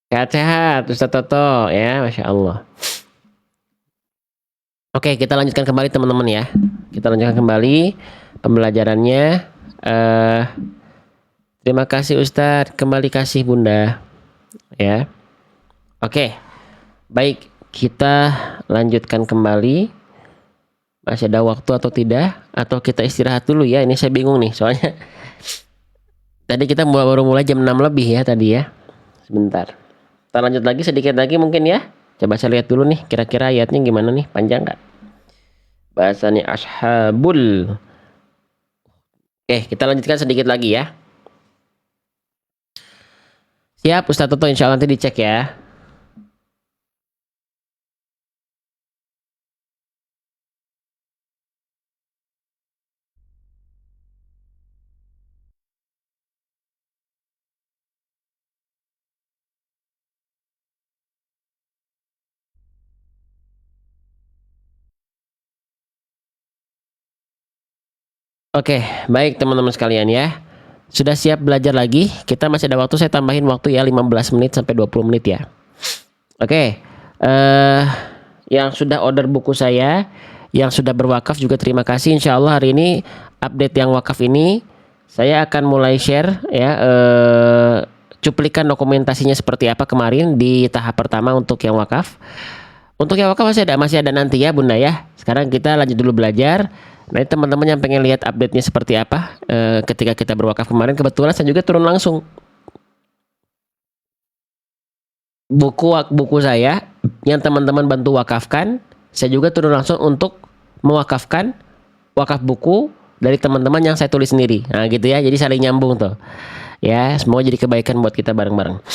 Sehat-sehat Ustaz Toto ya, Masya Allah. Oke, kita lanjutkan kembali teman-teman ya. Kita lanjutkan kembali pembelajarannya. eh Terima kasih Ustadz, kembali kasih Bunda ya. Oke, baik, kita lanjutkan kembali. Masih ada waktu atau tidak? Atau kita istirahat dulu ya? Ini saya bingung nih, soalnya tadi kita baru mulai jam 6 lebih ya tadi ya. Sebentar. Kita lanjut lagi sedikit lagi mungkin ya. Coba saya lihat dulu nih, kira-kira ayatnya gimana nih? Panjang nggak? Bahasanya ashabul. Oke, kita lanjutkan sedikit lagi ya. Siap Ustadz Toto, insya Allah nanti dicek ya. Oke, baik teman-teman sekalian ya. Sudah siap belajar lagi? Kita masih ada waktu, saya tambahin waktu ya 15 menit sampai 20 menit ya. Oke, yang sudah order buku saya, yang sudah berwakaf juga terima kasih. Insya Allah hari ini update yang wakaf ini saya akan mulai share ya, cuplikan dokumentasinya seperti apa kemarin di tahap pertama untuk yang wakaf. Untuk yang wakaf masih ada nanti ya Bunda ya. Sekarang kita lanjut dulu belajar. Nah teman-teman yang pengen lihat update-nya seperti apa ketika kita berwakaf kemarin, kebetulan saya juga turun langsung buku saya yang teman-teman bantu wakafkan, saya juga turun langsung untuk mewakafkan wakaf buku dari teman-teman yang saya tulis sendiri. Nah gitu ya, jadi saling nyambung tuh ya, semoga jadi kebaikan buat kita bareng-bareng.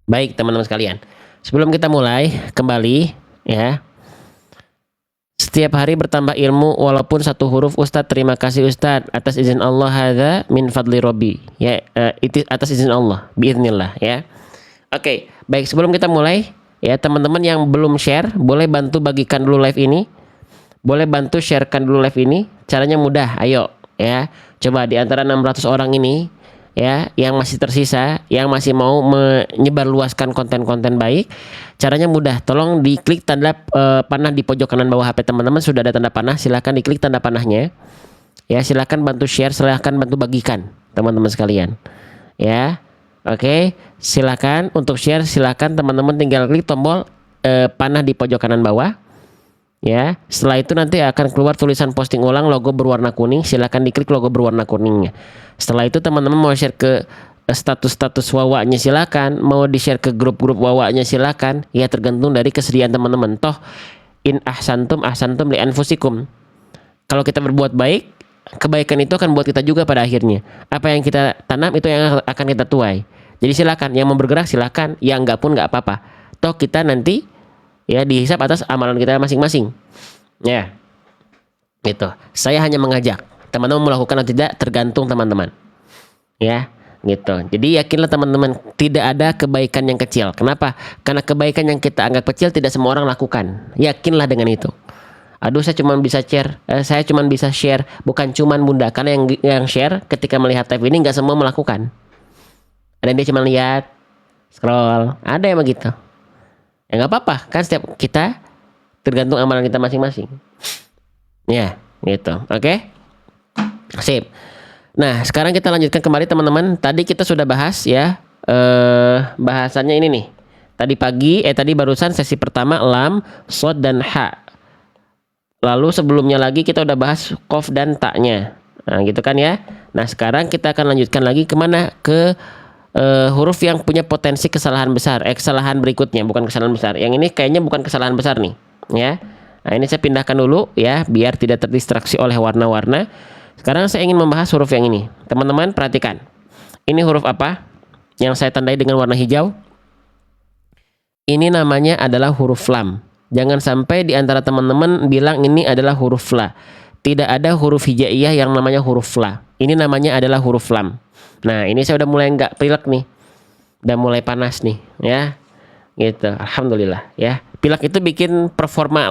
Baik teman-teman sekalian, sebelum kita mulai kembali ya, setiap hari bertambah ilmu walaupun satu huruf. Ustadz, terima kasih Ustadz atas izin Allah, hadza min fadli Robbi ya, itu atas izin Allah biiznillah ya. Oke, baik, sebelum kita mulai ya, teman-teman yang belum share boleh bantu bagikan dulu live ini, boleh bantu sharekan dulu live ini. Caranya mudah, ayo ya, coba di antara 600 orang ini ya, yang masih tersisa, yang masih mau menyebarluaskan konten-konten baik, caranya mudah. Tolong diklik tanda panah di pojok kanan bawah HP teman-teman, sudah ada tanda panah, silahkan diklik tanda panahnya ya, silahkan bantu share, silahkan bantu bagikan teman-teman sekalian ya. Oke, silahkan untuk share, silahkan teman-teman tinggal klik tombol panah di pojok kanan bawah ya. Setelah itu nanti akan keluar tulisan posting ulang logo berwarna kuning, silahkan diklik logo berwarna kuningnya. Setelah itu teman-teman mau share ke status-status wawaknya silakan, mau di share ke grup-grup wawaknya silakan ya, tergantung dari kesediaan teman-teman. Toh in ahsantum ahsantum li anfusikum, kalau kita berbuat baik, kebaikan itu akan buat kita juga pada akhirnya. Apa yang kita tanam itu yang akan kita tuai. Jadi silakan, yang mau bergerak silakan, yang enggak pun enggak apa-apa. Toh kita nanti ya dihisap atas amalan kita masing-masing ya, gitu. Saya hanya mengajak teman-teman melakukan atau tidak tergantung teman-teman ya, gitu. Jadi yakinlah teman-teman, tidak ada kebaikan yang kecil. Kenapa? Karena kebaikan yang kita anggap kecil tidak semua orang lakukan. Yakinlah dengan itu. Aduh, saya cuma bisa share, bukan cuman Bunda, karena yang share ketika melihat live ini nggak semua melakukan. Ada yang dia cuma lihat, scroll, ada yang begitu. Ya nggak apa-apa, kan setiap kita tergantung amalan kita masing-masing ya, gitu. Oke, sip. Nah sekarang kita lanjutkan kembali teman-teman. Tadi kita sudah bahas ya, bahasannya ini nih. Tadi barusan sesi pertama lam, sod dan ha. Lalu sebelumnya lagi kita udah bahas kof dan taknya. Nah gitu kan ya. Nah sekarang kita akan lanjutkan lagi kemana? Ke huruf yang punya potensi kesalahan besar, kesalahan berikutnya, bukan kesalahan besar. Yang ini kayaknya bukan kesalahan besar nih ya. Nah ini saya pindahkan dulu ya, biar tidak terdistraksi oleh warna-warna. Sekarang saya ingin membahas huruf yang ini. Teman-teman perhatikan, ini huruf apa yang saya tandai dengan warna hijau? Ini namanya adalah huruf lam. Jangan sampai di antara teman-teman bilang ini adalah huruf la. Tidak ada huruf hijaiyah yang namanya huruf la. Ini namanya adalah huruf lam. Nah ini saya udah mulai nggak pilek nih, udah mulai panas nih ya, gitu. Alhamdulillah ya, pilek itu bikin performa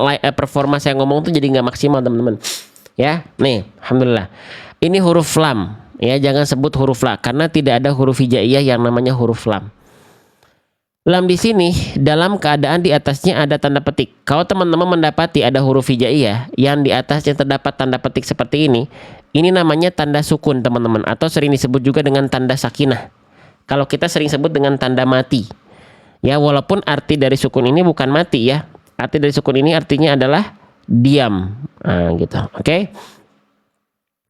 saya ngomong tuh jadi nggak maksimal teman-teman ya. Nih alhamdulillah, ini huruf lam ya, jangan sebut huruf la karena tidak ada huruf hijaiyah yang namanya huruf lam Lam di sini dalam keadaan di atasnya ada tanda petik. Kalau teman-teman mendapati ada huruf hijaiyah yang di atasnya terdapat tanda petik seperti ini namanya tanda sukun teman-teman, atau sering disebut juga dengan tanda sakinah. Kalau kita sering sebut dengan tanda mati. Ya, walaupun arti dari sukun ini bukan mati ya. Arti dari sukun ini artinya adalah diam. Nah, gitu. Oke.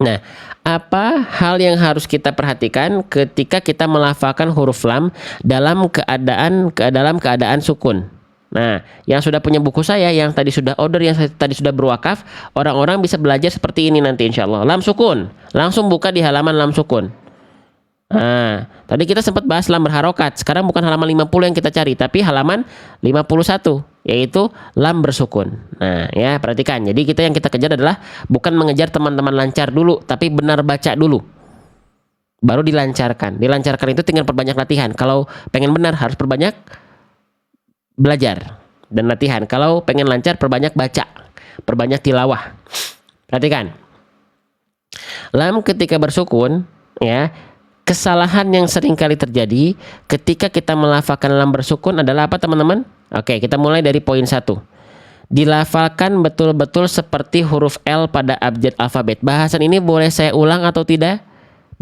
Nah, apa hal yang harus kita perhatikan ketika kita melafalkan huruf lam dalam keadaan sukun? Nah, yang sudah punya buku saya, yang tadi sudah order, yang tadi sudah berwakaf, orang-orang bisa belajar seperti ini nanti insya Allah. Lam sukun, langsung buka di halaman lam sukun. Nah, tadi kita sempat bahas lam berharokat. Sekarang bukan halaman 50 yang kita cari, tapi halaman 51, yaitu lam bersukun. Nah, ya perhatikan. Jadi yang kita kejar adalah bukan mengejar teman-teman lancar dulu, tapi benar baca dulu. Baru dilancarkan. Dilancarkan itu tinggal perbanyak latihan. Kalau pengen benar harus perbanyak belajar dan latihan. Kalau pengen lancar perbanyak baca, perbanyak tilawah. Perhatikan. Lam ketika bersukun, ya. Kesalahan yang sering kali terjadi ketika kita melafalkan lam bersukun adalah apa teman-teman? Oke, kita mulai dari poin 1. Dilafalkan betul-betul seperti huruf L pada abjad alfabet. Bahasan ini boleh saya ulang atau tidak?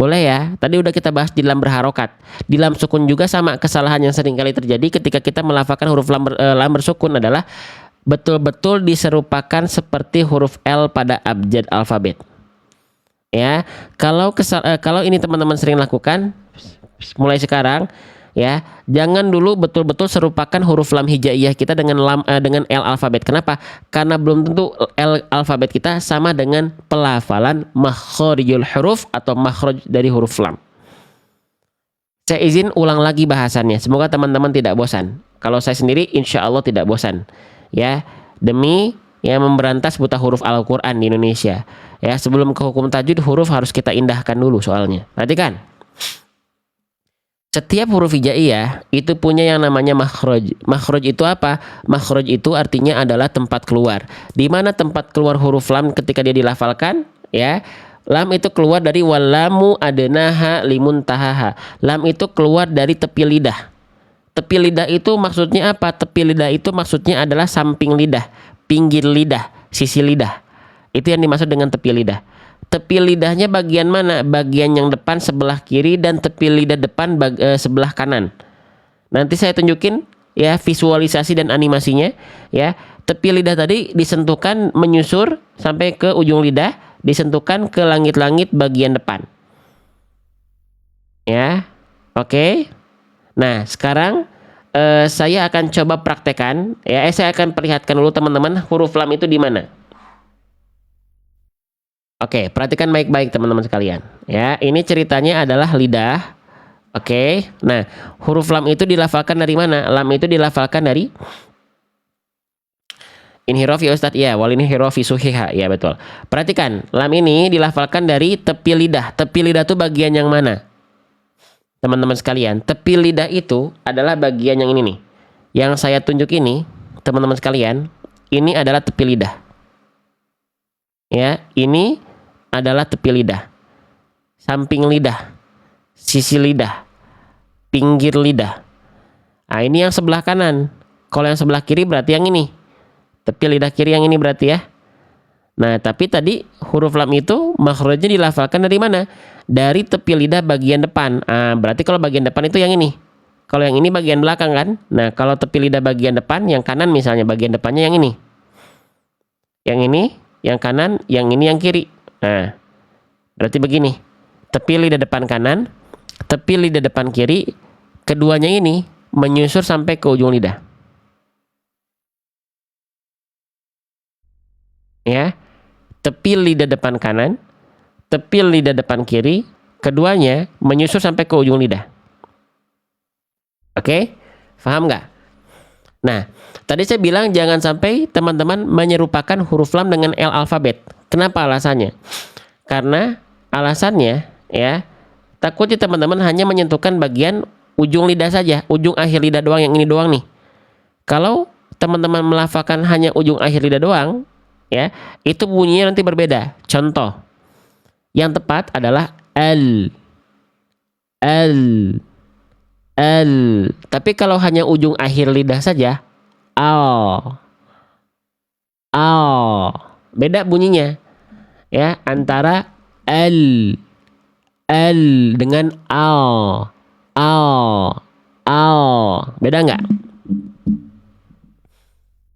Boleh ya. Tadi udah kita bahas di lam berharokat. Di lam sukun juga sama, kesalahan yang sering kali terjadi ketika kita melafalkan huruf lam bersukun adalah betul-betul diserupakan seperti huruf L pada abjad alfabet. Ya, kalau ini teman-teman sering lakukan mulai sekarang, ya, jangan dulu betul-betul serupakan huruf lam hijaiyah kita dengan L alfabet. Kenapa? Karena belum tentu L alfabet kita sama dengan pelafalan makhrijul huruf atau makhraj dari huruf lam. Saya izin ulang lagi bahasannya. Semoga teman-teman tidak bosan. Kalau saya sendiri insya Allah tidak bosan. Ya, demi memberantas buta huruf Al-Quran di Indonesia. Ya, sebelum ke hukum tajwid, huruf harus kita indahkan dulu soalnya. Perhatikan. Setiap huruf hijaiyah itu punya yang namanya makhraj. Makhraj itu apa? Makhraj itu artinya adalah tempat keluar. Di mana tempat keluar huruf lam ketika dia dilafalkan? Ya, lam itu keluar dari walamu adnaha limuntahaha. Lam itu keluar dari tepi lidah. Tepi lidah itu maksudnya apa? Tepi lidah itu maksudnya adalah samping lidah, pinggir lidah, sisi lidah. Itu yang dimaksud dengan tepi lidah. Tepi lidahnya bagian mana? Bagian yang depan sebelah kiri dan tepi lidah depan sebelah kanan. Nanti saya tunjukin ya visualisasi dan animasinya ya. Tepi lidah tadi disentuhkan menyusur sampai ke ujung lidah, disentuhkan ke langit-langit bagian depan. Ya. Oke. Nah, sekarang saya akan coba praktekan ya. Saya akan perlihatkan dulu teman-teman huruf lam itu di mana. Oke, perhatikan baik-baik teman-teman sekalian. Ya, ini ceritanya adalah lidah. Oke. Nah, huruf lam itu dilafalkan dari mana? Lam itu dilafalkan dari inhiraf ya Ustadz. Ya, wal inhiraf fi suhiha. Ya, betul. Perhatikan, lam ini dilafalkan dari tepi lidah. Tepi lidah itu bagian yang mana? Teman-teman sekalian, tepi lidah itu adalah bagian yang ini nih. Yang saya tunjuk ini, teman-teman sekalian, ini adalah tepi lidah. Ya, ini adalah tepi lidah, samping lidah, sisi lidah, pinggir lidah. Nah, ini yang sebelah kanan. Kalau yang sebelah kiri berarti yang ini. Tepi lidah kiri yang ini berarti ya. Nah, tapi tadi huruf lam itu makhrajnya dilafalkan dari mana? Dari tepi lidah bagian depan. Nah, berarti kalau bagian depan itu yang ini. Kalau yang ini bagian belakang kan? Nah, kalau tepi lidah bagian depan, yang kanan misalnya bagian depannya yang ini. Yang ini, yang kanan, yang ini yang kiri. Nah, berarti begini. Tepi lidah depan kanan, tepi lidah depan kiri, keduanya ini menyusur sampai ke ujung lidah. Ya. Tepi lidah depan kanan, tepi lidah depan kiri, keduanya menyusur sampai ke ujung lidah. Oke? Paham nggak? Nah, tadi saya bilang jangan sampai teman-teman menyerupakan huruf lam dengan L alfabet. Kenapa alasannya? Karena alasannya ya, takutnya teman-teman hanya menyentuhkan bagian ujung lidah saja, ujung akhir lidah doang, yang ini doang nih. Kalau teman-teman melafalkan hanya ujung akhir lidah doang, ya, itu bunyinya nanti berbeda. Contoh, yang tepat adalah L, L, al. Tapi kalau hanya ujung akhir lidah saja, al, al. Beda bunyinya ya antara al, al dengan al, al, al. Beda nggak?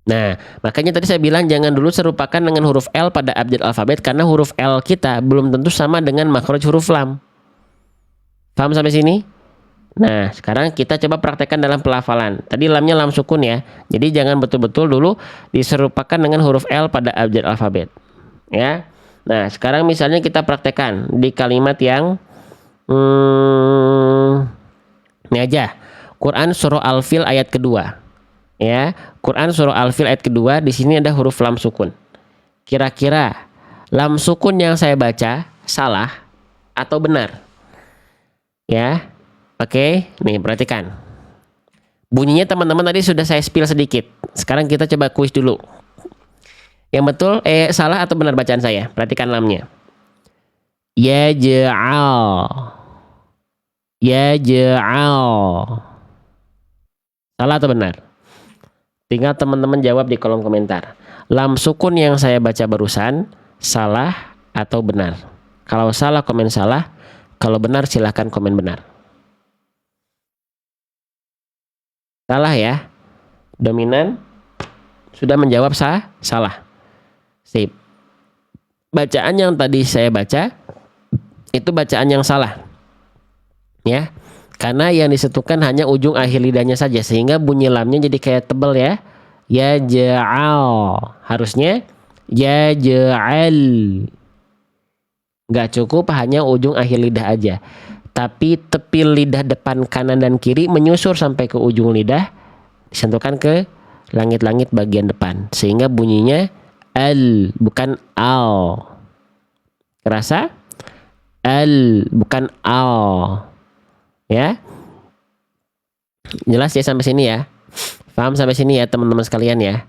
Nah, makanya tadi saya bilang jangan dulu serupakan dengan huruf L pada abjad alfabet karena huruf L kita belum tentu sama dengan makhraj huruf lam. Paham sampai sini? Nah, sekarang kita coba praktekkan dalam pelafalan. Tadi lamnya lam sukun ya. Jadi jangan betul-betul dulu diserupakan dengan huruf L pada abjad alfabet. Ya. Nah, sekarang misalnya kita praktekkan di kalimat yang ini aja. Quran surah Al-Fil ayat kedua. Ya, Quran surah Al-Fil ayat kedua, di sini ada huruf lam sukun. Kira-kira lam sukun yang saya baca salah atau benar? Ya. Oke, nih perhatikan. Bunyinya teman-teman tadi sudah saya spill sedikit. Sekarang kita coba kuis dulu. Yang betul salah atau benar bacaan saya? Perhatikan lamnya. Yaj'al. Yaj'al. Salah atau benar? Tinggal teman-teman jawab di kolom komentar. Lam sukun yang saya baca barusan salah atau benar? Kalau salah komen salah, kalau benar silahkan komen benar. Salah ya. Dominan sudah menjawab salah. Sip. Bacaan yang tadi saya baca itu bacaan yang salah. Ya. Karena yang disentuhkan hanya ujung akhir lidahnya saja sehingga bunyi lamnya jadi kayak tebal ya. Yaj'al. Harusnya yaj'al. Nggak cukup hanya ujung akhir lidah aja. Tapi tepi lidah depan kanan dan kiri menyusur sampai ke ujung lidah, disentuhkan ke langit-langit bagian depan sehingga bunyinya al bukan al. Kerasa? Al bukan al. Ya. Jelas ya sampai sini ya. Paham sampai sini ya teman-teman sekalian ya.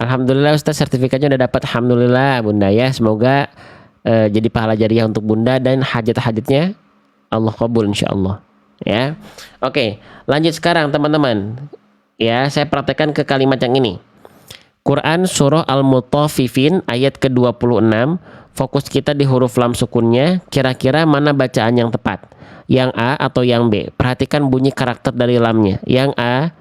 Alhamdulillah Ustaz sertifikatnya udah dapat. Alhamdulillah Bunda ya. Semoga jadi pahala jariah untuk Bunda dan hajat-hajatnya Allah kabul insyaallah. Ya. Oke, lanjut sekarang teman-teman. Ya, saya praktekkan ke kalimat yang ini. Quran surah Al-Mutaffifin ayat ke-26. Fokus kita di huruf lam sukunnya. Kira-kira mana bacaan yang tepat? Yang A atau yang B? Perhatikan bunyi karakter dari lamnya. Yang A,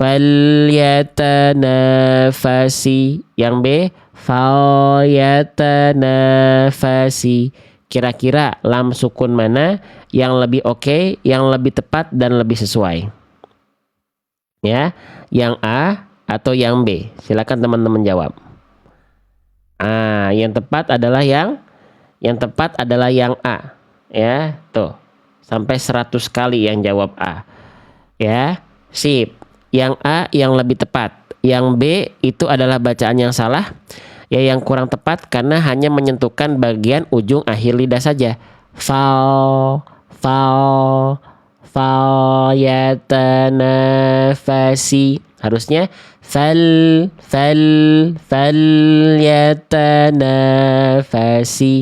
falyatanafasi. Yang B, falyatanafasi. Kira-kira lam sukun mana yang lebih oke, yang lebih tepat dan lebih sesuai? Ya, yang A atau yang B? Silakan teman-teman jawab. Yang tepat adalah yang A. Ya, tuh. Sampai 100 kali yang jawab A. Ya, sip. Yang A yang lebih tepat. Yang B itu adalah bacaan yang salah. Ya, yang kurang tepat karena hanya menyentuhkan bagian ujung akhir lidah saja. Yatanafasi. Harusnya yatanafasi.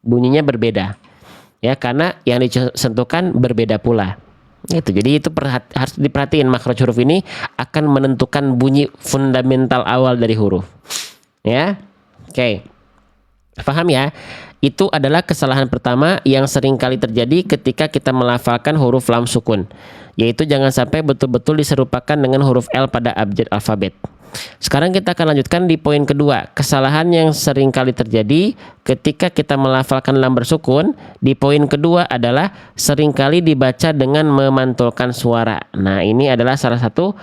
Bunyinya berbeda. Ya, karena yang disentuhkan berbeda pula. Gitu. Jadi itu harus diperhatiin, makhraj huruf ini akan menentukan bunyi fundamental awal dari huruf. Ya. Oke. Paham ya? Itu adalah kesalahan pertama yang sering kali terjadi ketika kita melafalkan huruf lam sukun, yaitu jangan sampai betul-betul diserupakan dengan huruf L pada abjad alfabet. Sekarang kita akan lanjutkan di poin kedua. Kesalahan yang sering kali terjadi ketika kita melafalkan lam bersukun di poin kedua adalah seringkali dibaca dengan memantulkan suara. Nah, ini adalah salah satu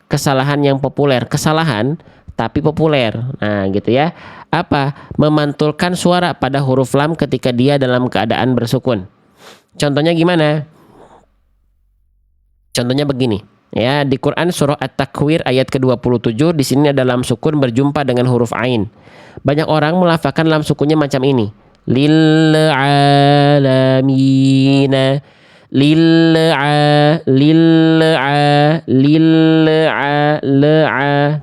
kesalahan yang populer. Kesalahan tapi populer. Nah, gitu ya. Apa? Memantulkan suara pada huruf lam ketika dia dalam keadaan bersukun. Contohnya gimana? Contohnya begini. Ya, di Quran surah At-Takwir ayat ke-27 di sini ada lam sukun berjumpa dengan huruf ain. Banyak orang melafalkan lam sukunnya macam ini. Lil alamina.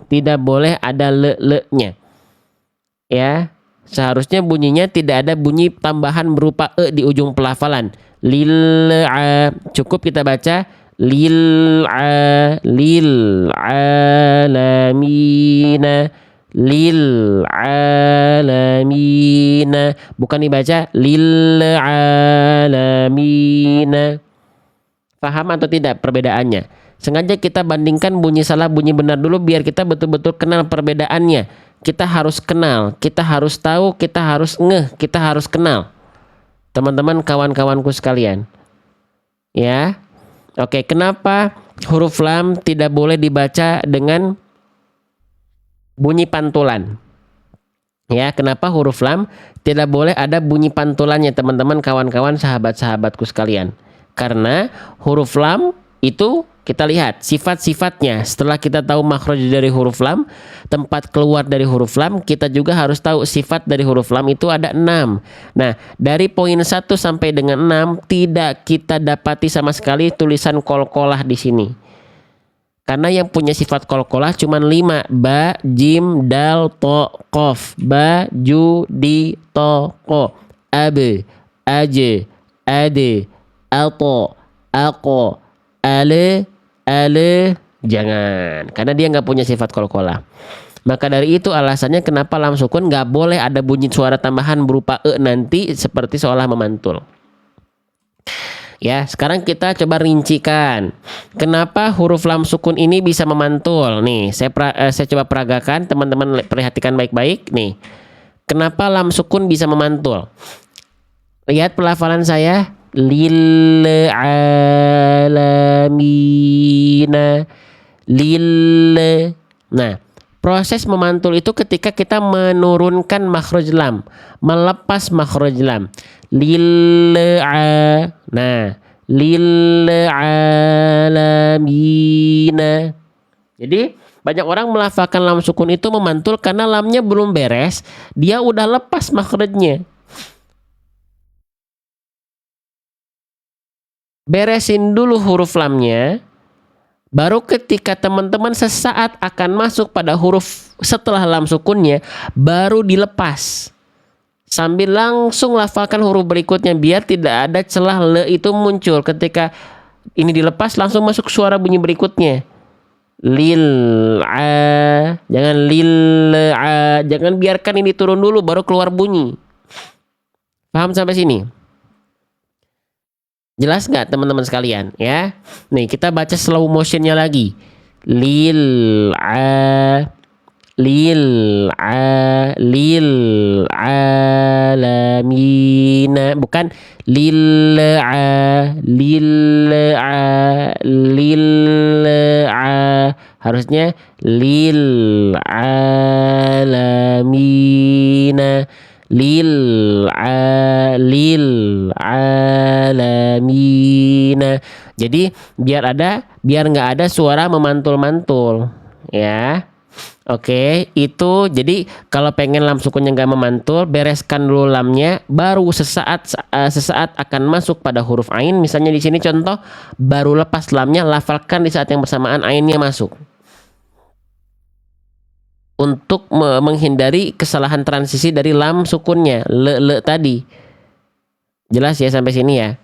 Tidak boleh ada le-nya. Ya, seharusnya bunyinya tidak ada bunyi tambahan berupa e di ujung pelafalan. Cukup kita baca lil alamina, lil alamina, bukan dibaca lil alamina. Paham atau tidak perbedaannya? Sengaja kita bandingkan bunyi salah bunyi benar dulu biar kita betul-betul kenal perbedaannya. Kita harus kenal, kita harus tahu, kita harus ngeh, kita harus kenal. Teman-teman, kawan-kawanku sekalian. Ya. Oke, kenapa huruf lam tidak boleh dibaca dengan bunyi pantulan? Ya, kenapa huruf lam tidak boleh ada bunyi pantulannya, teman-teman, kawan-kawan, sahabat-sahabatku sekalian? Karena huruf lam itu kita lihat sifat-sifatnya. Setelah kita tahu makhraj dari huruf lam, tempat keluar dari huruf lam, kita juga harus tahu sifat dari huruf lam itu ada 6. Nah, dari poin 1 sampai dengan 6 tidak kita dapati sama sekali tulisan qalqalah di sini. Karena yang punya sifat qalqalah cuma 5, ba, jim, dal, to, qaf, ba, ju, di, to, ko, ab, aj, ade, ato, ako, ale, jangan, karena dia nggak punya sifat qalqalah. Maka dari itu alasannya kenapa lam sukun nggak boleh ada bunyi suara tambahan berupa nanti seperti seolah memantul. Ya, sekarang kita coba rincikan kenapa huruf lam sukun ini bisa memantul. Nih, saya coba peragakan, teman-teman perhatikan baik-baik. Nih, kenapa lam sukun bisa memantul? Lihat pelafalan saya. Lil alamina, nah, proses memantul itu ketika kita menurunkan makhraj lam, melepas makhraj lam. Nah, lil alamina. Jadi banyak orang melafalkan lam sukun itu memantul karena lamnya belum beres, dia udah lepas makhrajnya. Beresin dulu huruf lamnya, baru ketika teman-teman sesaat akan masuk pada huruf setelah lam sukunnya, baru dilepas. Sambil langsung lafalkan huruf berikutnya biar tidak ada celah le itu muncul. Ketika ini dilepas langsung masuk suara bunyi berikutnya. Lil a, jangan lil a, jangan biarkan ini turun dulu baru keluar bunyi. Paham sampai sini? Jelas nggak teman-teman sekalian ya? Nih kita baca slow motionnya lagi. Lil alamina, bukan lil harusnya lil alamina. Lil alamina. Jadi biar nggak ada suara memantul-mantul ya. Oke, itu jadi kalau pengen lam sukunnya nggak memantul, bereskan dulu lamnya, baru sesaat akan masuk pada huruf ain. Misalnya di sini contoh, baru lepas lamnya, lafalkan di saat yang bersamaan ainnya masuk. Untuk menghindari kesalahan transisi dari lam sukunnya, le tadi. Jelas ya sampai sini ya?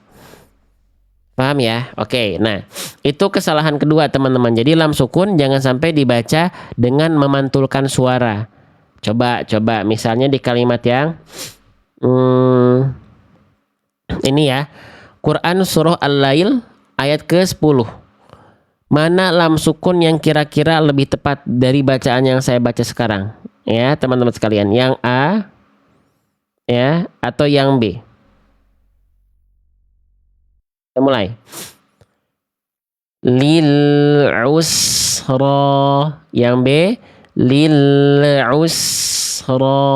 Paham ya? Oke, nah itu kesalahan kedua teman-teman. Jadi lam sukun jangan sampai dibaca dengan memantulkan suara. Coba misalnya di kalimat yang ini ya, Quran surah Al-Lail ayat ke-10. Mana lam sukun yang kira-kira lebih tepat dari bacaan yang saya baca sekarang? Ya, teman-teman sekalian. Yang A ya atau yang B? Kita mulai. Lil usra. Yang B lil usra.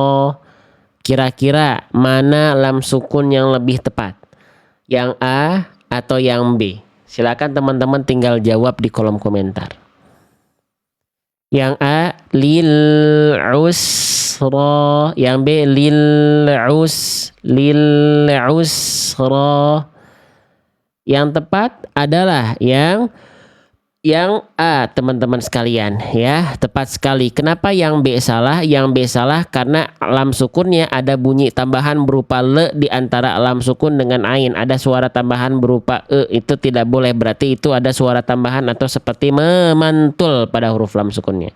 Kira-kira mana lam sukun yang lebih tepat? Yang A atau yang B? Silakan teman-teman tinggal jawab di kolom komentar. Yang A lil usra, yang B lil usra. Yang tepat adalah yang Yang A, teman-teman sekalian, ya, tepat sekali. Kenapa yang B salah? Yang B salah karena lam sukunnya ada bunyi tambahan berupa le di antara lam sukun dengan ain. Ada suara tambahan berupa itu tidak boleh. Berarti itu ada suara tambahan atau seperti memantul pada huruf lam sukunnya.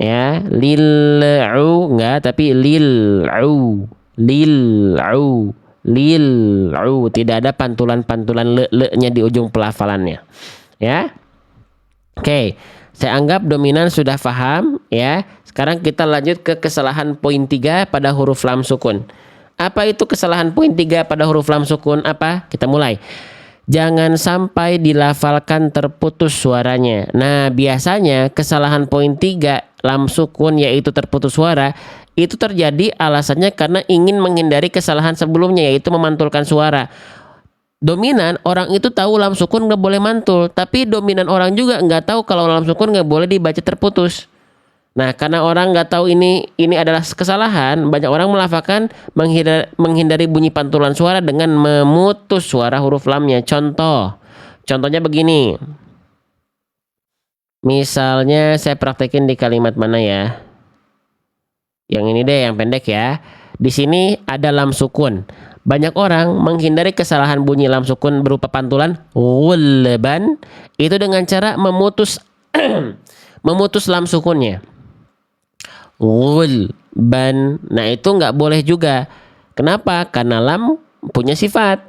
Ya, lil'u enggak, tapi lil'u, lil'u, lil'u. Tidak ada pantulan-pantulan le-nya di ujung pelafalannya. Ya, oke, saya anggap dominan sudah paham ya. Sekarang kita lanjut ke kesalahan poin 3 pada huruf lam sukun. Apa itu kesalahan poin 3 pada huruf lam sukun? Apa? Kita mulai. Jangan sampai dilafalkan terputus suaranya. Nah, biasanya kesalahan poin 3 lam sukun yaitu terputus suara itu terjadi alasannya karena ingin menghindari kesalahan sebelumnya yaitu memantulkan suara. Dominan orang itu tahu lam sukun nggak boleh mantul, tapi dominan orang juga nggak tahu kalau lam sukun nggak boleh dibaca terputus. Nah, karena orang nggak tahu ini adalah kesalahan, banyak orang melafalkan menghindari bunyi pantulan suara dengan memutus suara huruf lamnya. Contohnya begini. Misalnya saya praktekin di kalimat mana ya? Yang ini deh, yang pendek ya. Di sini ada lam sukun. Banyak orang menghindari kesalahan bunyi lam sukun berupa pantulan wulban itu dengan cara memutus memutus lam sukunnya. Wulban. Nah, itu nggak boleh juga. Kenapa? Karena lam punya sifat.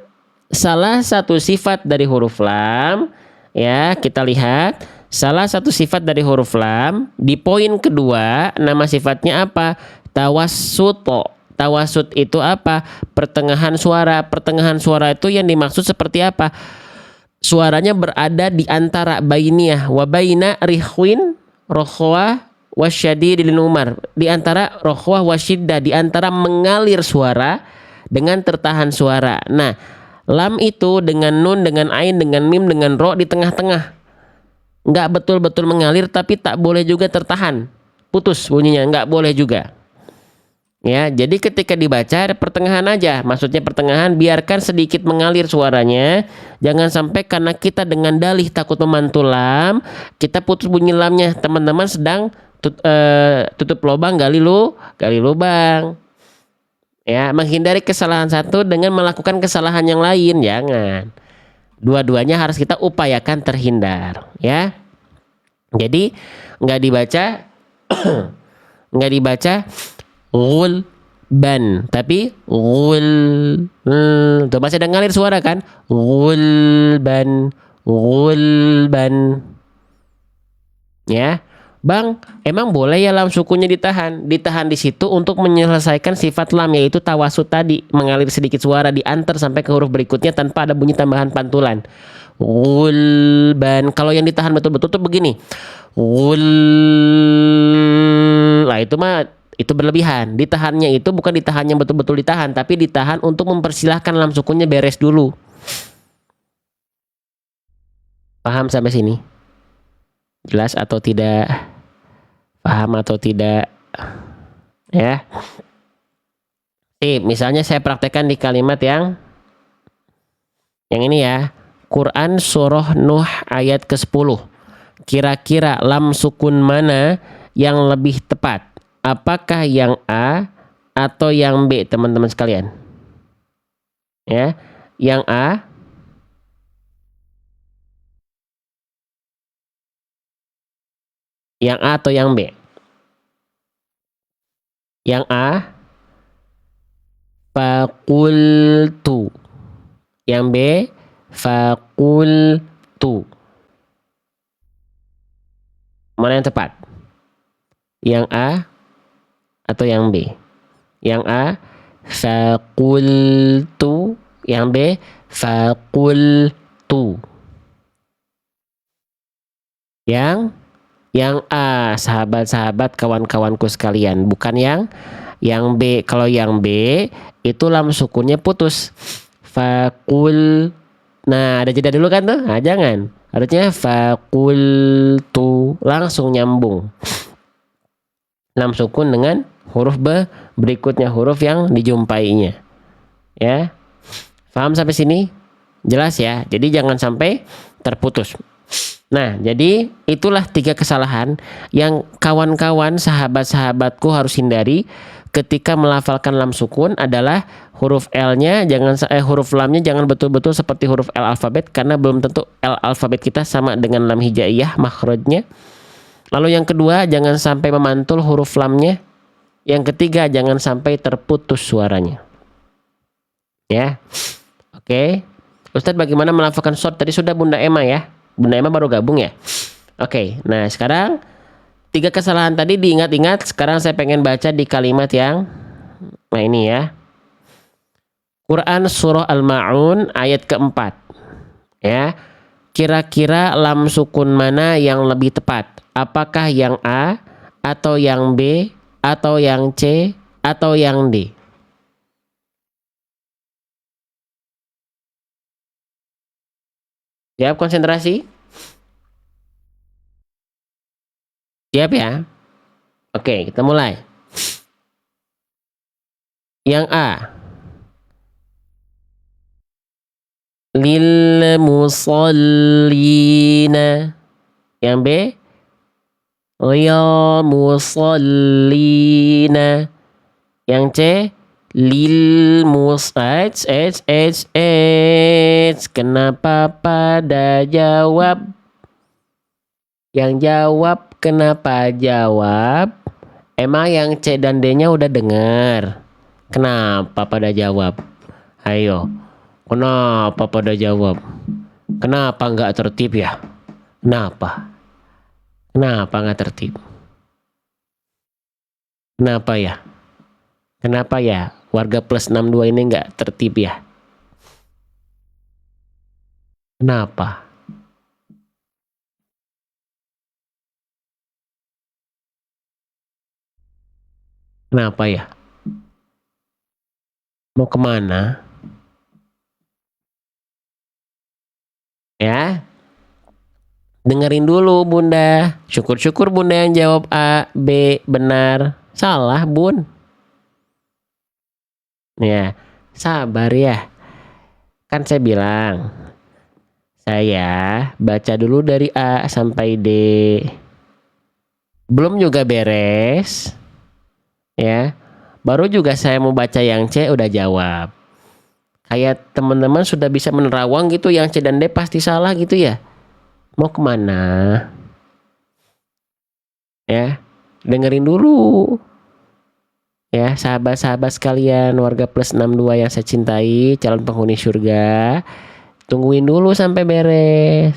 Salah satu sifat dari huruf lam, ya, kita lihat. Salah satu sifat dari huruf lam di poin kedua, nama sifatnya apa? Tawassuto. Tawasud itu apa? Pertengahan suara. Pertengahan suara itu yang dimaksud seperti apa? Suaranya berada di antara bainiyah wa baina rihwin rokhwah wasyadidil numar. Di antara rokhwah wasyiddah, di antara mengalir suara dengan tertahan suara. Nah, lam itu dengan nun, dengan ain, dengan mim, dengan ro di tengah-tengah. Nggak betul-betul mengalir tapi tak boleh juga tertahan. Putus bunyinya, nggak boleh juga. Ya, jadi ketika dibaca pertengahan aja, maksudnya pertengahan, biarkan sedikit mengalir suaranya. Jangan sampai karena kita dengan dalih takut memantul lam, kita putus bunyi lamnya. Teman-teman sedang tutup lubang, gali lubang. Ya, menghindari kesalahan satu dengan melakukan kesalahan yang lain, jangan. Dua-duanya harus kita upayakan terhindar, ya. Jadi nggak dibaca ban, tapi tuh masih ada ngalir suara kan? Gulban. Ya, Bang, emang boleh ya lam sukunnya ditahan? Ditahan di situ untuk menyelesaikan sifat lam yaitu tawasud tadi, mengalir sedikit suara diantar sampai ke huruf berikutnya tanpa ada bunyi tambahan pantulan. Gulban. Kalau yang ditahan betul-betul tuh begini. Nah, itu berlebihan. Ditahannya itu bukan ditahan yang betul-betul ditahan, tapi ditahan untuk mempersilahkan lam sukunnya beres dulu. Paham sampai sini? Jelas atau tidak? Paham atau tidak? Ya. Misalnya saya praktekkan di kalimat yang ini ya. Quran surah Nuh ayat ke-10. Kira-kira lam sukun mana yang lebih tepat? Apakah yang A atau yang B, teman-teman sekalian? Ya, yang A, yang A atau yang B? Yang A, fakultu. Yang B, fakultu. Mana yang tepat? Yang A atau yang B? Yang A, fakultu. Yang B, fakultu. Yang A, sahabat-sahabat, kawan-kawanku sekalian, bukan yang B. Kalau yang B itu lam sukunnya putus. Fakul. Nah, ada jeda dulu kan tuh? Nah, jangan. Harusnya fakultu, langsung nyambung. Lam sukun dengan huruf berikutnya, huruf yang dijumpainya. Ya. Paham sampai sini? Jelas ya? Jadi jangan sampai terputus. Nah, jadi itulah 3 kesalahan yang kawan-kawan sahabat-sahabatku harus hindari ketika melafalkan lam sukun adalah huruf L-nya huruf lamnya jangan betul-betul seperti huruf L alfabet karena belum tentu L alfabet kita sama dengan lam hijaiyah makhrajnya. Lalu yang kedua, jangan sampai memantul huruf lamnya. Yang ketiga, jangan sampai terputus suaranya. Ya. Oke. Ustadz bagaimana melafalkan short? Tadi sudah Bunda Emma ya. Bunda Emma baru gabung ya. Oke. Nah, sekarang 3 kesalahan tadi diingat-ingat. Sekarang saya pengen baca di kalimat yang nah ini ya. Quran surah Al-Ma'un ayat keempat. Ya. Kira-kira lam sukun mana yang lebih tepat? Apakah yang A atau yang B atau yang C atau yang D? Siap konsentrasi? Siap ya? Oke, kita mulai. Yang A. Lil musallina. Yang B. Lil musallina. Yang C. Lil Kenapa pada jawab? Yang jawab kenapa jawab? Emang yang C dan D-nya udah dengar? Kenapa pada jawab? Ayo, kenapa pada jawab? Kenapa nggak tertib ya? Kenapa? Kenapa nggak tertib? Kenapa ya? Kenapa ya? Warga plus 62 ini nggak tertib ya? Kenapa? Kenapa ya? Mau kemana? Ya, dengerin dulu Bunda. Syukur-syukur Bunda yang jawab A, B benar. Salah Bun. Ya, sabar ya. Kan saya bilang, saya baca dulu dari A sampai D. Belum juga beres. Ya, baru juga saya mau baca yang C udah jawab. Kayak teman-teman sudah bisa menerawang gitu, yang C dan D pasti salah gitu ya. Mau kemana? Ya, dengerin dulu. Ya, sahabat-sahabat sekalian, warga plus 62 yang saya cintai, calon penghuni surga, tungguin dulu sampai beres.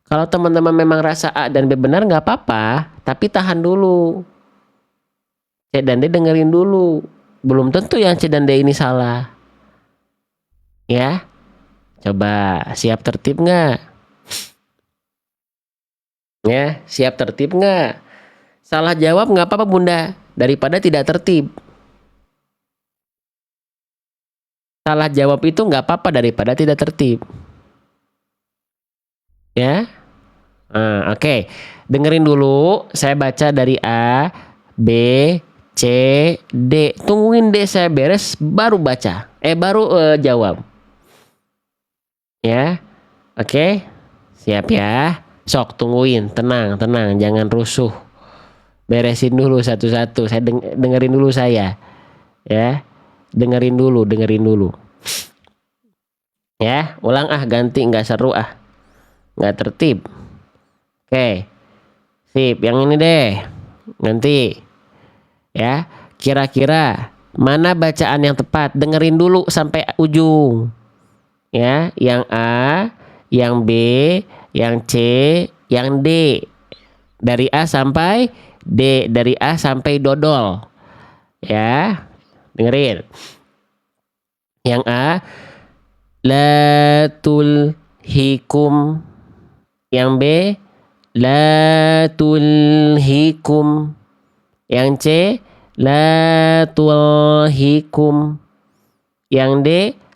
Kalau teman-teman memang rasa A dan B benar nggak apa-apa, tapi tahan dulu. C dan D dengerin dulu. Belum tentu yang C dan D ini salah. Ya, coba siap tertib nggak? Ya, siap tertib nggak? Salah jawab nggak apa-apa Bunda, daripada tidak tertib. Salah jawab itu nggak apa-apa daripada tidak tertib. Ya, oke. Dengerin dulu, saya baca dari A, B, C, D. Tungguin D saya beres, baru baca. Baru jawab. Ya, oke. Siap ya. Sok tungguin, tenang, jangan rusuh. Beresin dulu satu-satu. Saya dengerin dulu saya. Ya. Dengerin dulu. Ya, ulang ganti nggak seru nggak tertib. Oke. Sip, yang ini deh. Ganti. Ya, kira-kira mana bacaan yang tepat? Dengerin dulu sampai ujung. Ya, yang A, yang B, yang C, yang D. Dari A sampai D, dari A sampai dodol. Ya, dengerin. Yang A, la tulhikum. Yang B, la tulhikum. Yang C, la tulhikum. Yang D,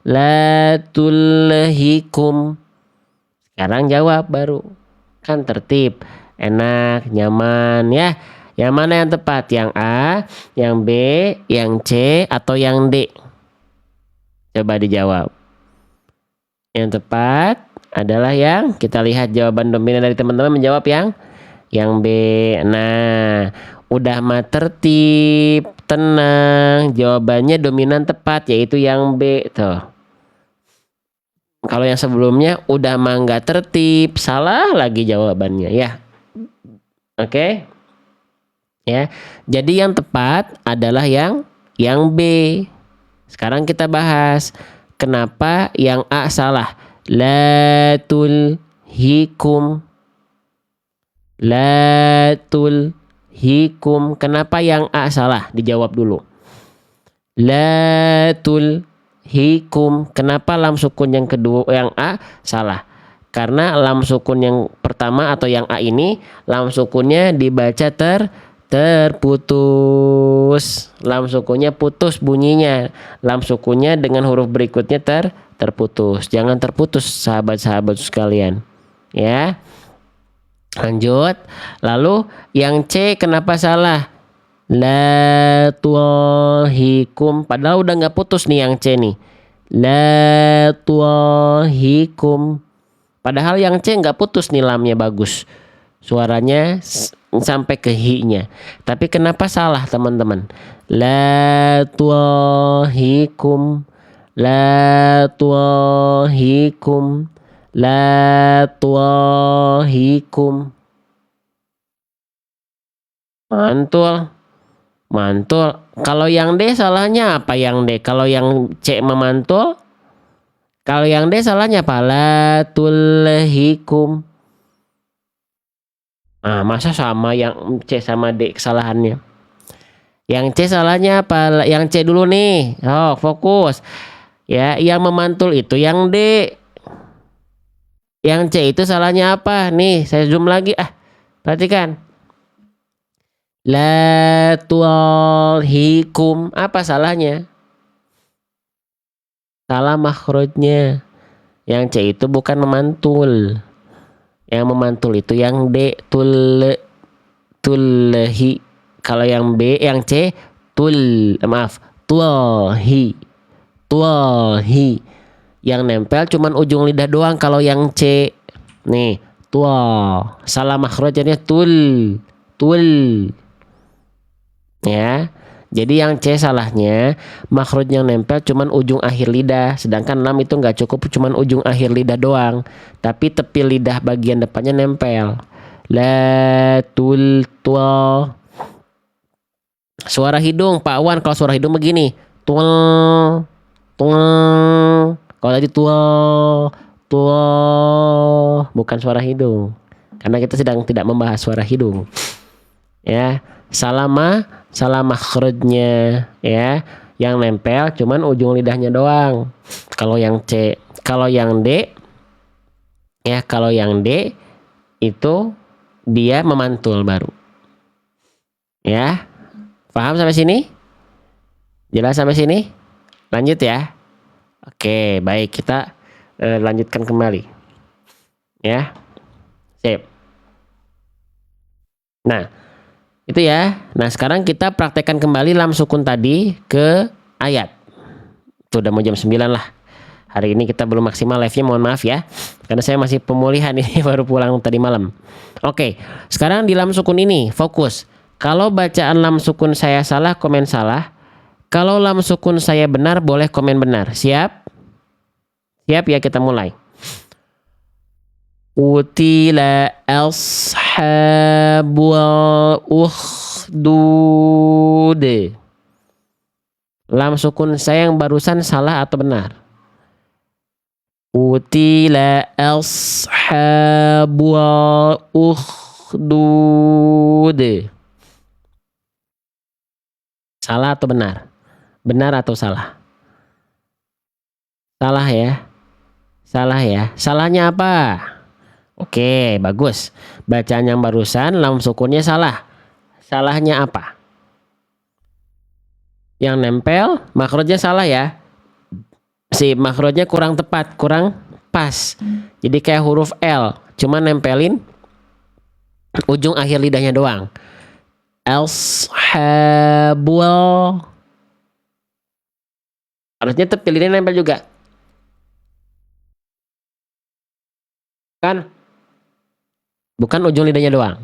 la tulhikum. Sekarang jawab baru. Kan tertib. Enak, nyaman ya. Yang mana yang tepat? Yang A, yang B, yang C, atau yang D? Coba dijawab. Yang tepat adalah yang kita lihat jawaban dominan dari teman-teman menjawab yang B. Nah, udah mah tertib, tenang. Jawabannya dominan tepat yaitu yang B tuh. Kalau yang sebelumnya udah mah nggak tertib, salah lagi jawabannya ya. Oke. Ya. Jadi yang tepat adalah yang B. Sekarang kita bahas kenapa yang A salah. La tulhikum. La tulhikum. Kenapa yang A salah? Dijawab dulu. La tulhikum. Kenapa lam sukun yang kedua yang A salah? Karena lam sukun yang pertama atau yang A ini lam sukunnya dibaca terputus. Lam sukunnya putus bunyinya. Lam sukunnya dengan huruf berikutnya terputus. Jangan terputus sahabat-sahabat sekalian. Ya. Lanjut. Lalu yang C kenapa salah? La tuahikum. Padahal udah nggak putus nih yang C nih. La tuahikum. Padahal yang C nggak putus nih lamnya bagus. Suaranya sampai ke hi-nya. Tapi kenapa salah teman-teman? La tuahikum. La tuahikum. La tuahikum. Mantul. Mantul. Kalau yang D salahnya apa yang D? Kalau yang C memantul? Kalau yang D salahnya apa? La tulhikum. Nah, masa sama yang C sama D kesalahannya? Yang C salahnya apa? Yang C dulu nih. Oh, fokus. Ya, yang memantul itu yang D. Yang C itu salahnya apa? Nih, saya zoom lagi. Perhatikan. La tulhikum. Apa salahnya? Salah makhrajnya. Yang C itu bukan memantul. Yang memantul itu yang D tulhi. Kalau yang B, yang C tulhi. Tulhi. Yang nempel cuman ujung lidah doang kalau yang C. Nih, salah makhrajnya tul. Ya. Jadi yang C salahnya makhraj yang nempel cuman ujung akhir lidah, sedangkan lam itu nggak cukup cuman ujung akhir lidah doang, tapi tepi lidah bagian depannya nempel. La tul tua. Suara hidung Pak Wan, kalau suara hidung begini, tul tul. Kalau tadi tua bukan suara hidung, karena kita sedang tidak membahas suara hidung. Ya, salah makhrajnya ya, yang nempel cuman ujung lidahnya doang. Kalau yang C, kalau yang D ya, kalau yang D itu dia memantul baru. Ya. Paham sampai sini? Jelas sampai sini? Lanjut ya. Oke, baik, kita lanjutkan kembali. Ya. Sip. Nah, itu ya. Nah, sekarang kita praktekkan kembali lam sukun tadi ke ayat. Itu udah mau jam 9 lah. Hari ini kita belum maksimal live-nya, mohon maaf ya. Karena saya masih pemulihan ini, baru pulang tadi malam. Oke, sekarang di lam sukun ini, fokus. Kalau bacaan lam sukun saya salah, komen salah. Kalau lam sukun saya benar, boleh komen benar. Siap? Siap ya, kita mulai. Utila ashabul ukhdud. Lam sukun saya yang barusan salah atau benar? Utila ashabul ukhdud. Salah atau benar? Benar atau salah? Salah ya. Salah ya. Salahnya apa? Oke, bagus. Bacaan yang barusan lam sukunnya salah. Salahnya apa? Yang nempel makhrajnya salah ya. Si makhrajnya kurang tepat, kurang pas. Jadi kayak huruf L, cuma nempelin ujung akhir lidahnya doang. Ashabul. Harusnya tepi lidahnya nempel juga. Kan bukan ujung lidahnya doang.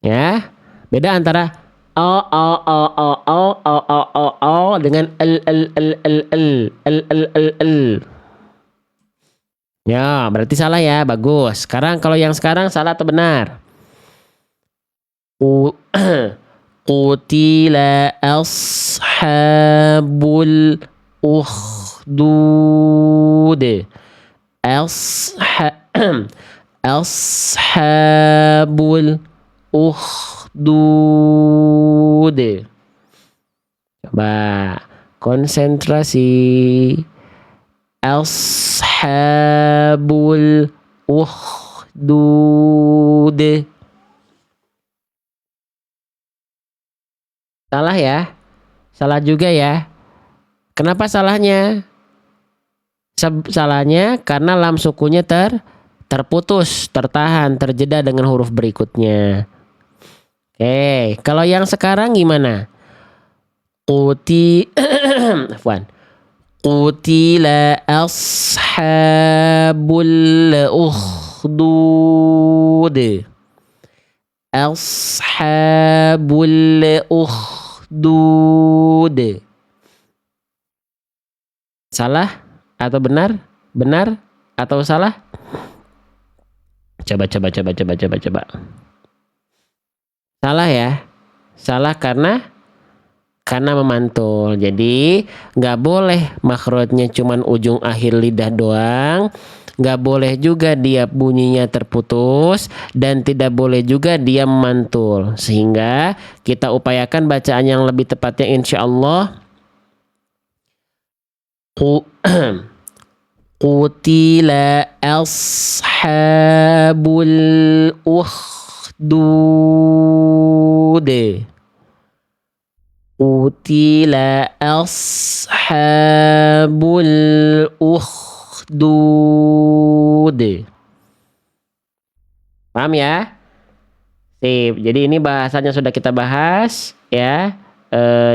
Ya. Beda antara dengan Ya, berarti salah ya. Bagus. Sekarang kalau yang sekarang salah atau benar? Qu- Qutila ashabul ukhdud. Asha ashabul ukhdud. Coba konsentrasi. Ashabul ukhdud. Salah ya? Salah juga ya? Kenapa salahnya? Salahnya karena lam sukunya terputus, tertahan, terjeda dengan huruf berikutnya. Oke, kalau yang sekarang gimana? Afwan. Qutila ashabul ukhdud. Ashabul ukhdud. Salah atau benar? Benar atau salah? Coba. Salah ya? Salah karena memantul. Jadi nggak boleh makhrajnya cuman ujung akhir lidah doang. Nggak boleh juga dia bunyinya terputus dan tidak boleh juga dia memantul. Sehingga kita upayakan bacaan yang lebih tepatnya insya Allah. Qutila ashabul ukhdud. Qutila ashabul ukhdud. Paham ya? Sip. Jadi ini bahasanya sudah kita bahas ya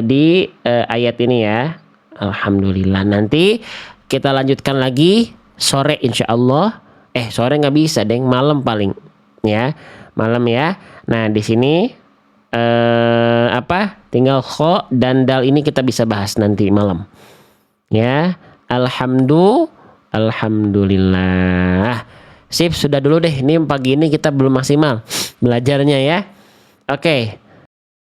di ayat ini ya. Alhamdulillah. Nanti kita lanjutkan lagi sore insya Allah. Sore nggak bisa, deng. Malam paling ya. Malam ya. Nah di sini tinggal kho dan dal ini kita bisa bahas nanti malam ya. Alhamdulillah. Sip, sudah dulu deh, ini pagi ini kita belum maksimal belajarnya ya. Oke,